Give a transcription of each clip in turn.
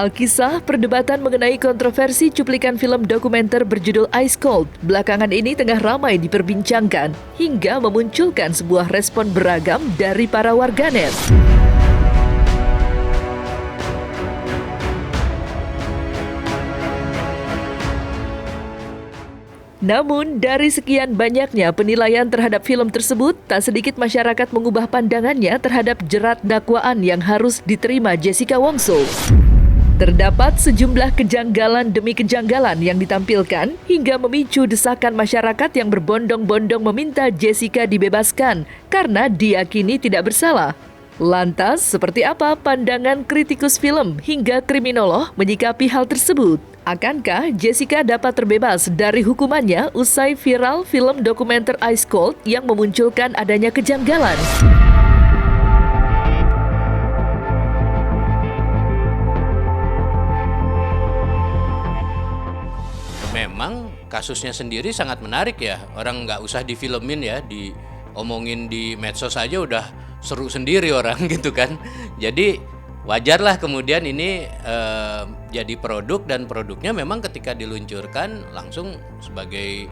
Alkisah perdebatan mengenai kontroversi cuplikan film dokumenter berjudul Ice Cold belakangan ini tengah ramai diperbincangkan hingga memunculkan sebuah respon beragam dari para warganet. Namun, dari sekian banyaknya penilaian terhadap film tersebut, tak sedikit masyarakat mengubah pandangannya terhadap jerat dakwaan yang harus diterima Jessica Wongso. Terdapat sejumlah kejanggalan demi kejanggalan yang ditampilkan hingga memicu desakan masyarakat yang berbondong-bondong meminta Jessica dibebaskan karena diyakini tidak bersalah. Lantas, seperti apa pandangan kritikus film hingga kriminolog menyikapi hal tersebut? Akankah Jessica dapat terbebas dari hukumannya usai viral film dokumenter Ice Cold yang memunculkan adanya kejanggalan? Memang kasusnya sendiri sangat menarik ya. Orang nggak usah difilmin ya, diomongin di medsos aja udah seru sendiri orang gitu kan. Jadi wajarlah kemudian ini jadi produk, dan produknya memang ketika diluncurkan langsung sebagai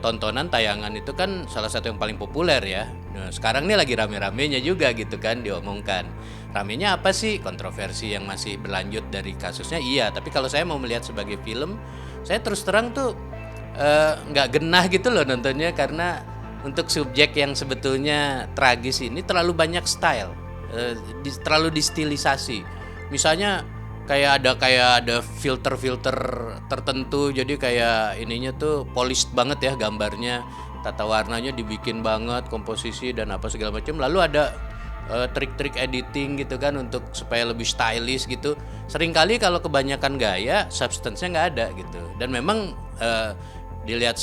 tontonan tayangan itu kan salah satu yang paling populer ya. Nah, sekarang ini lagi rame-ramenya juga gitu kan diomongkan. Ramenya apa sih? Kontroversi yang masih berlanjut dari kasusnya, iya. Tapi kalau saya mau melihat sebagai film, saya terus terang tuh nggak genah gitu loh nontonnya, karena untuk subjek yang sebetulnya tragis ini terlalu banyak style. Terlalu distilisasi. Misalnya kayak ada filter tertentu, jadi kayak ininya tuh polished banget ya gambarnya, tata warnanya dibikin banget, komposisi dan apa segala macam. Lalu ada trik-trik editing gitu kan untuk supaya lebih stylish gitu. Seringkali kalau kebanyakan gaya, substance-nya nggak ada gitu. Dan memang dilihat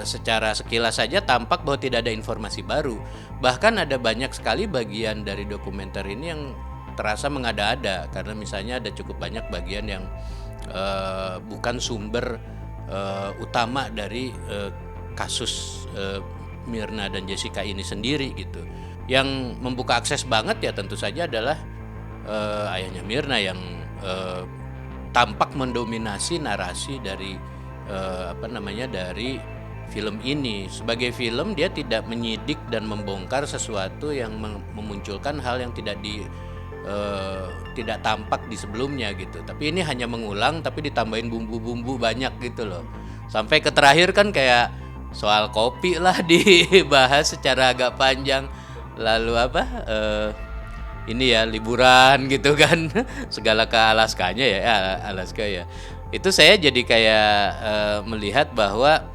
secara sekilas saja tampak bahwa tidak ada informasi baru. Bahkan ada banyak sekali bagian dari dokumenter ini yang terasa mengada-ada, karena misalnya ada cukup banyak bagian yang bukan sumber utama dari kasus Mirna dan Jessica ini sendiri gitu. Yang membuka akses banget ya tentu saja adalah ayahnya Mirna yang tampak mendominasi narasi dari dari film ini. Sebagai film dia tidak menyidik dan membongkar sesuatu yang memunculkan hal yang tidak tampak di sebelumnya gitu. Tapi ini hanya mengulang tapi ditambahin bumbu-bumbu banyak gitu loh. Sampai ke terakhir kan kayak soal kopi lah dibahas secara agak panjang. Lalu ini ya liburan gitu kan. Segala ke Alaskanya ya, Alaska ya. Itu saya jadi kayak melihat bahwa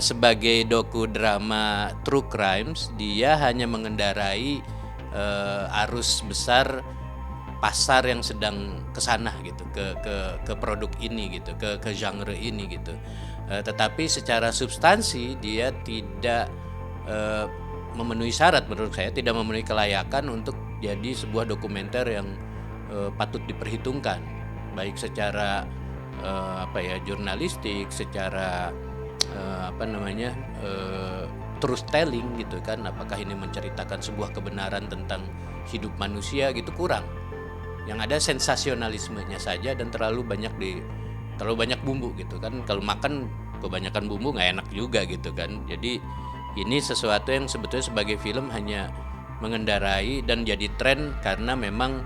sebagai dokudrama true crimes, dia hanya mengendarai arus besar pasar yang sedang kesana gitu, ke produk ini gitu, ke genre ini gitu. Tetapi secara substansi dia tidak memenuhi syarat, menurut saya tidak memenuhi kelayakan untuk jadi sebuah dokumenter yang patut diperhitungkan, baik secara jurnalistik, secara truth telling gitu kan. Apakah ini menceritakan sebuah kebenaran tentang hidup manusia gitu, kurang. Yang ada sensasionalismenya saja dan terlalu banyak bumbu gitu kan. Kalau makan kebanyakan bumbu nggak enak juga gitu kan. Jadi ini sesuatu yang sebetulnya sebagai film hanya mengendarai dan jadi tren karena memang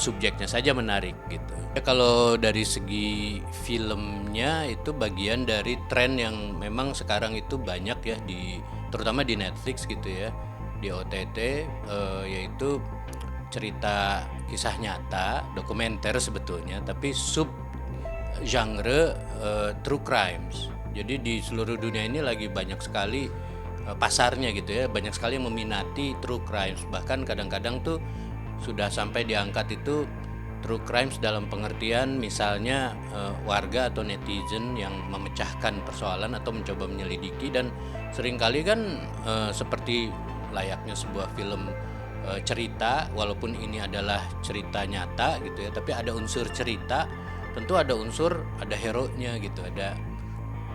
subjeknya saja menarik gitu. Kalau dari segi filmnya itu bagian dari tren yang memang sekarang itu banyak ya, terutama di Netflix gitu ya, di OTT, yaitu cerita kisah nyata, dokumenter sebetulnya, tapi sub genre true crimes. Jadi di seluruh dunia ini lagi banyak sekali pasarnya gitu ya, banyak sekali yang meminati true crimes. Bahkan kadang-kadang tuh sudah sampai diangkat itu true crimes dalam pengertian misalnya warga atau netizen yang memecahkan persoalan atau mencoba menyelidiki, dan seringkali kan seperti layaknya sebuah film cerita, walaupun ini adalah cerita nyata gitu ya, tapi ada unsur cerita, tentu ada hero-nya gitu, ada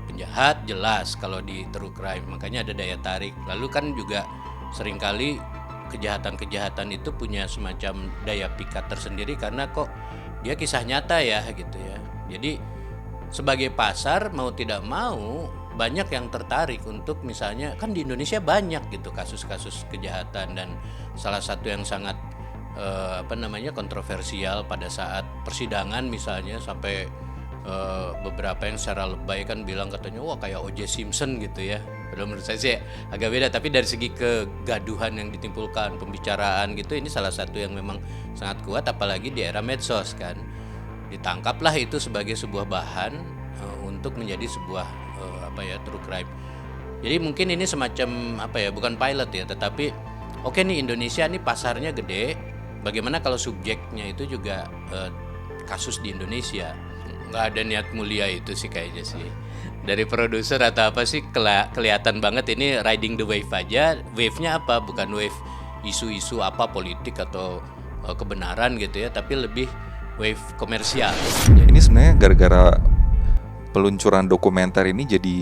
penjahat jelas kalau di true crime, makanya ada daya tarik. Lalu kan juga seringkali kejahatan-kejahatan itu punya semacam daya pikat tersendiri, karena kok dia kisah nyata ya gitu ya. Jadi sebagai pasar mau tidak mau banyak yang tertarik untuk misalnya, kan di Indonesia banyak gitu kasus-kasus kejahatan, dan salah satu yang sangat kontroversial pada saat persidangan misalnya sampai beberapa yang secara lebay kan bilang katanya wah kayak O.J. Simpson gitu ya. Padahal menurut saya sih agak beda, tapi dari segi kegaduhan yang ditimbulkan, pembicaraan gitu, ini salah satu yang memang sangat kuat, apalagi di era medsos kan. Ditangkaplah itu sebagai sebuah bahan untuk menjadi sebuah true crime. Jadi mungkin ini semacam bukan pilot ya, tetapi oke nih, Indonesia nih pasarnya gede. Bagaimana kalau subjeknya itu juga kasus di Indonesia? Nggak ada niat mulia itu sih kayaknya sih. Dari produser atau apa sih kelihatan banget ini riding the wave aja. Wave-nya apa? Bukan wave isu-isu apa politik atau kebenaran gitu ya, tapi lebih wave komersial. Ini sebenarnya gara-gara peluncuran dokumenter ini jadi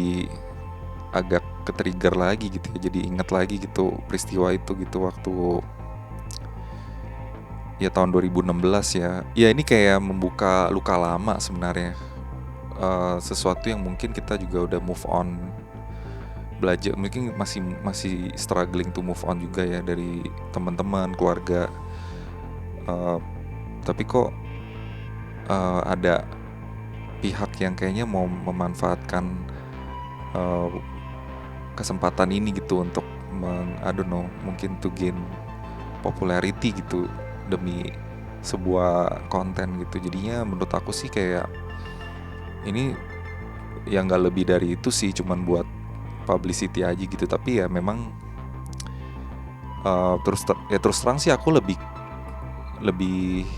agak ke-trigger lagi gitu ya. Jadi ingat lagi gitu peristiwa itu gitu waktu ya tahun 2016 ya. Ya ini kayak membuka luka lama sebenarnya. Sesuatu yang mungkin kita juga udah move on, belajar, mungkin masih struggling to move on juga ya dari teman-teman, keluarga. Tapi kok ada pihak yang kayaknya mau memanfaatkan kesempatan ini gitu untuk mungkin to gain popularity gitu demi sebuah konten gitu. Jadinya menurut aku sih kayak ini yang gak lebih dari itu sih, cuman buat publicity aja gitu. Tapi ya memang terus terang sih aku lebih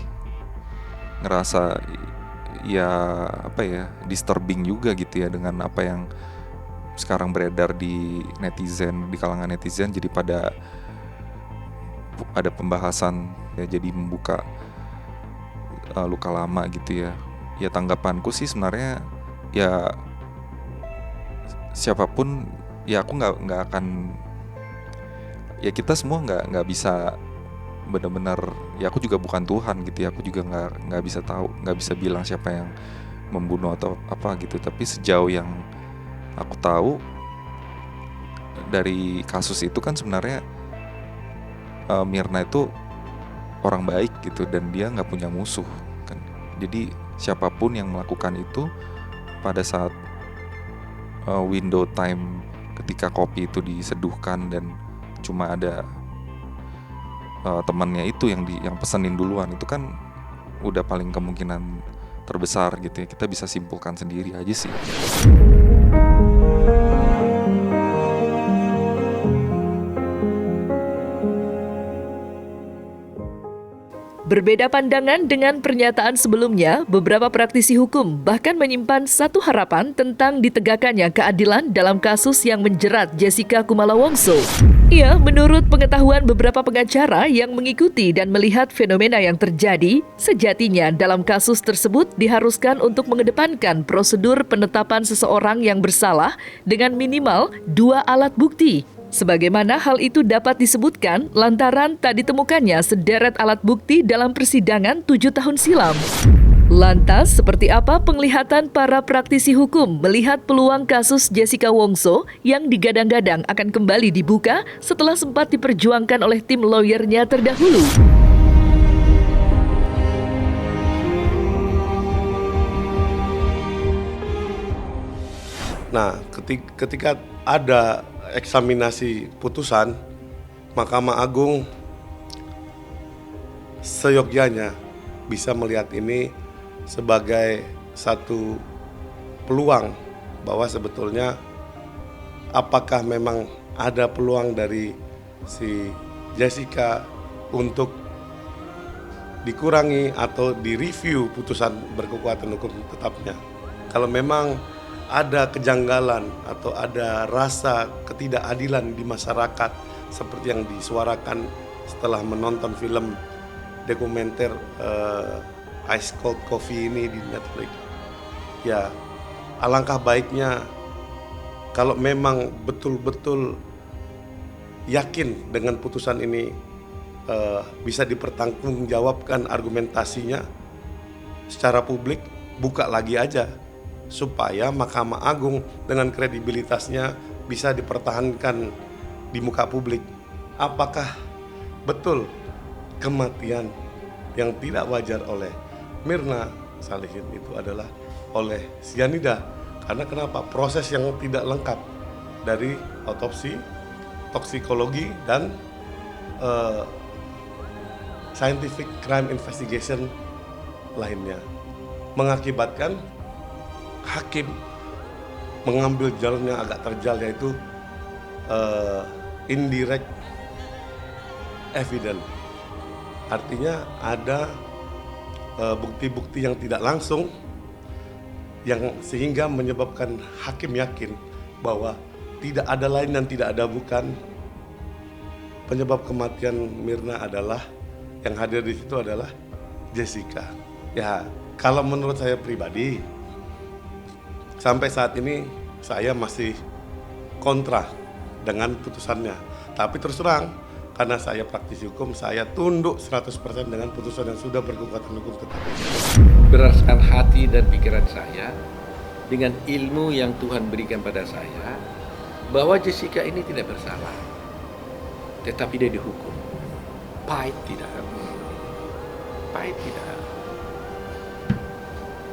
ngerasa ya disturbing juga gitu ya dengan apa yang sekarang beredar di kalangan netizen. Jadi pada ada pembahasan ya, jadi membuka luka lama gitu ya. Ya tanggapanku sih sebenarnya ya siapapun ya aku nggak akan, ya kita semua nggak bisa benar-benar, ya aku juga bukan Tuhan gitu ya, aku juga nggak bisa tahu, nggak bisa bilang siapa yang membunuh atau apa gitu. Tapi sejauh yang aku tahu dari kasus itu kan sebenarnya Mirna itu orang baik gitu dan dia nggak punya musuh kan. Jadi siapapun yang melakukan itu pada saat window time ketika kopi itu diseduhkan dan cuma ada temannya itu yang pesenin duluan, itu kan udah paling kemungkinan terbesar gitu ya. Kita bisa simpulkan sendiri aja sih. Berbeda pandangan dengan pernyataan sebelumnya, beberapa praktisi hukum bahkan menyimpan satu harapan tentang ditegakkannya keadilan dalam kasus yang menjerat Jessica Kumala Wongso. Ya, menurut pengetahuan beberapa pengacara yang mengikuti dan melihat fenomena yang terjadi, sejatinya dalam kasus tersebut diharuskan untuk mengedepankan prosedur penetapan seseorang yang bersalah dengan minimal 2 alat bukti. Sebagaimana hal itu dapat disebutkan lantaran tak ditemukannya sederet alat bukti dalam persidangan 7 tahun silam. Lantas, seperti apa penglihatan para praktisi hukum melihat peluang kasus Jessica Wongso yang digadang-gadang akan kembali dibuka setelah sempat diperjuangkan oleh tim lawyernya terdahulu? Nah, ketika ada eksaminasi putusan, Mahkamah Agung seyogyanya bisa melihat ini sebagai satu peluang bahwa sebetulnya apakah memang ada peluang dari si Jessica untuk dikurangi atau direview putusan berkekuatan hukum tetapnya. Kalau memang ada kejanggalan atau ada rasa ketidakadilan di masyarakat seperti yang disuarakan setelah menonton film dokumenter Ice Cold Coffee ini di Netflix, ya alangkah baiknya kalau memang betul-betul yakin dengan putusan ini bisa dipertanggungjawabkan argumentasinya, secara publik, buka lagi aja supaya Mahkamah Agung dengan kredibilitasnya bisa dipertahankan di muka publik. Apakah betul kematian yang tidak wajar oleh Myrna Salihin itu adalah oleh sianida? Karena kenapa? Proses yang tidak lengkap dari autopsi, toksikologi, dan scientific crime investigation lainnya mengakibatkan hakim mengambil jalan yang agak terjal, yaitu indirect evidence. Artinya ada bukti-bukti yang tidak langsung yang sehingga menyebabkan hakim yakin bahwa tidak ada lain dan tidak ada bukan penyebab kematian Myrna adalah yang hadir di situ adalah Jessica. Ya, kalau menurut saya pribadi sampai saat ini saya masih kontra dengan putusannya. Tapi terus terang, karena saya praktisi hukum, saya tunduk 100% dengan putusan yang sudah berkekuatan hukum tetap. Berdasarkan hati dan pikiran saya, dengan ilmu yang Tuhan berikan pada saya, bahwa Jessica ini tidak bersalah, tetapi dia dihukum. Pahit tidak. Pahit tidak.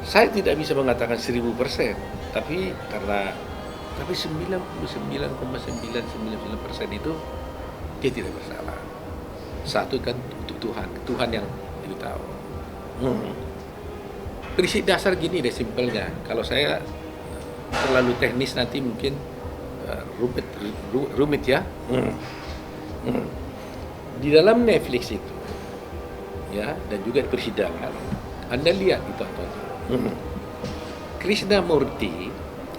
Saya tidak bisa mengatakan 1000%, tapi 99,999% itu dia tidak bersalah. Satu kan untuk Tuhan yang lebih tahu. Prinsip dasar gini deh simpelnya. Kalau saya terlalu teknis nanti mungkin rumit ya. Di dalam Netflix itu, ya, dan juga di persidangan, Anda lihat itu tonton. Krishnamurti,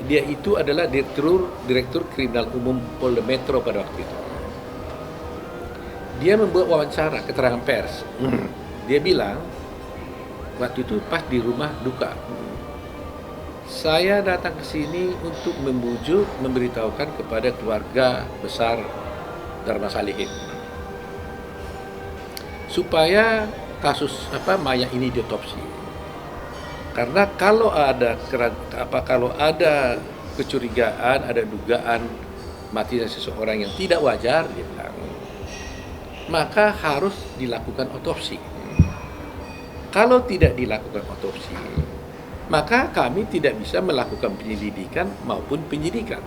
dia itu adalah direktur kriminal umum Polda Metro pada waktu itu. Dia membuat wawancara keterangan pers. Dia bilang waktu itu pas di rumah duka, saya datang ke sini untuk memberitahukan kepada keluarga besar Dharma Salihin supaya kasus mayat ini diotopsi. Karena kalau ada kecurigaan, ada dugaan matinya seseorang yang tidak wajar, dia bilang, maka harus dilakukan otopsi. Kalau tidak dilakukan otopsi, maka kami tidak bisa melakukan penyelidikan maupun penyidikan.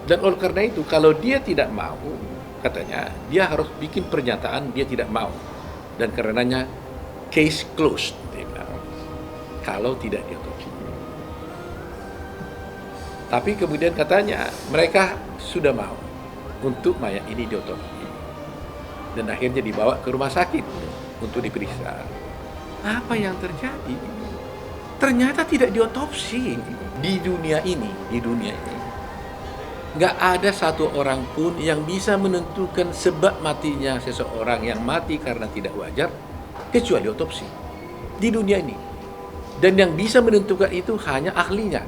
Dan oleh karena itu, kalau dia tidak mau, katanya, dia harus bikin pernyataan dia tidak mau. Dan karenanya, case closed, dia bilang, kalau tidak diotopsi. Tapi kemudian katanya, mereka sudah mau untuk mayat ini diotopsi. Dan akhirnya dibawa ke rumah sakit untuk diperiksa. Apa yang terjadi? Ternyata tidak diotopsi di dunia ini. Nggak ada satu orang pun yang bisa menentukan sebab matinya seseorang yang mati karena tidak wajar kecuali otopsi di dunia ini. Dan yang bisa menentukan itu hanya ahlinya.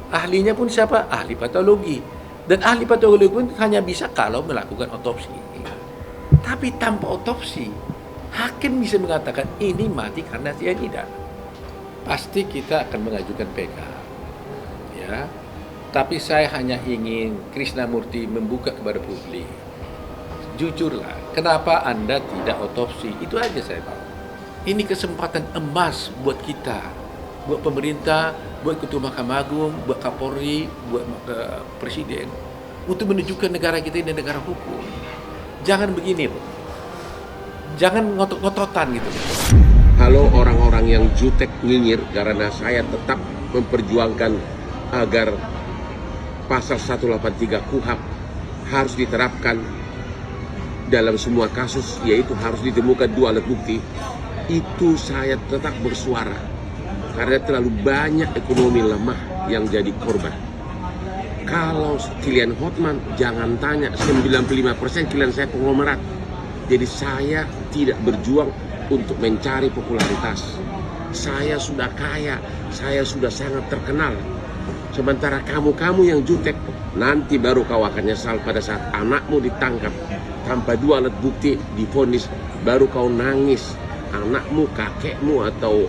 Ahlinya pun siapa? Ahli patologi. Dan ahli patologi pun hanya bisa kalau melakukan otopsi. Tapi tanpa otopsi, hakim bisa mengatakan ini mati karena sianida. Pasti kita akan mengajukan PK. Ya. Tapi saya hanya ingin Krishnamurti membuka kepada publik. Jujurlah, kenapa Anda tidak otopsi? Itu aja saya mau. Ini kesempatan emas buat kita, buat pemerintah, buat Ketua Mahkamah Agung, buat Kapolri, buat Presiden, untuk menunjukkan negara kita ini negara hukum. Jangan begini, loh. Jangan ngotot-ngototan gitu. Halo orang-orang yang jutek nyinyir karena saya tetap memperjuangkan agar pasal 183 KUHP harus diterapkan dalam semua kasus, yaitu harus ditemukan 2 alat bukti. Itu saya tetap bersuara karena terlalu banyak ekonomi lemah yang jadi korban. Kalau klien Hotman, jangan tanya, 95% klien saya konglomerat. Jadi saya tidak berjuang untuk mencari popularitas. Saya sudah kaya, saya sudah sangat terkenal. Sementara kamu yang jutek, nanti baru kau akan nyesal pada saat anakmu ditangkap tanpa 2 alat bukti divonis, baru kau nangis. Anakmu, kakekmu, atau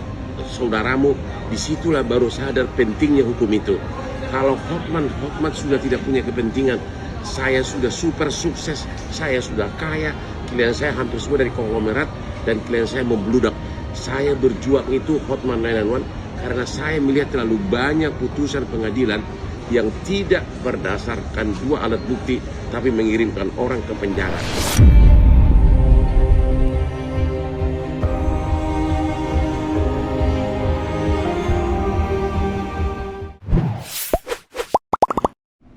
saudaramu, disitulah baru sadar pentingnya hukum itu. Kalau Hotman sudah tidak punya kepentingan, saya sudah super sukses, saya sudah kaya, klien saya hampir semua dari konglomerat, dan klien saya membludak. Saya berjuang itu Hotman 911 karena saya melihat terlalu banyak putusan pengadilan yang tidak berdasarkan dua alat bukti, tapi mengirimkan orang ke penjara.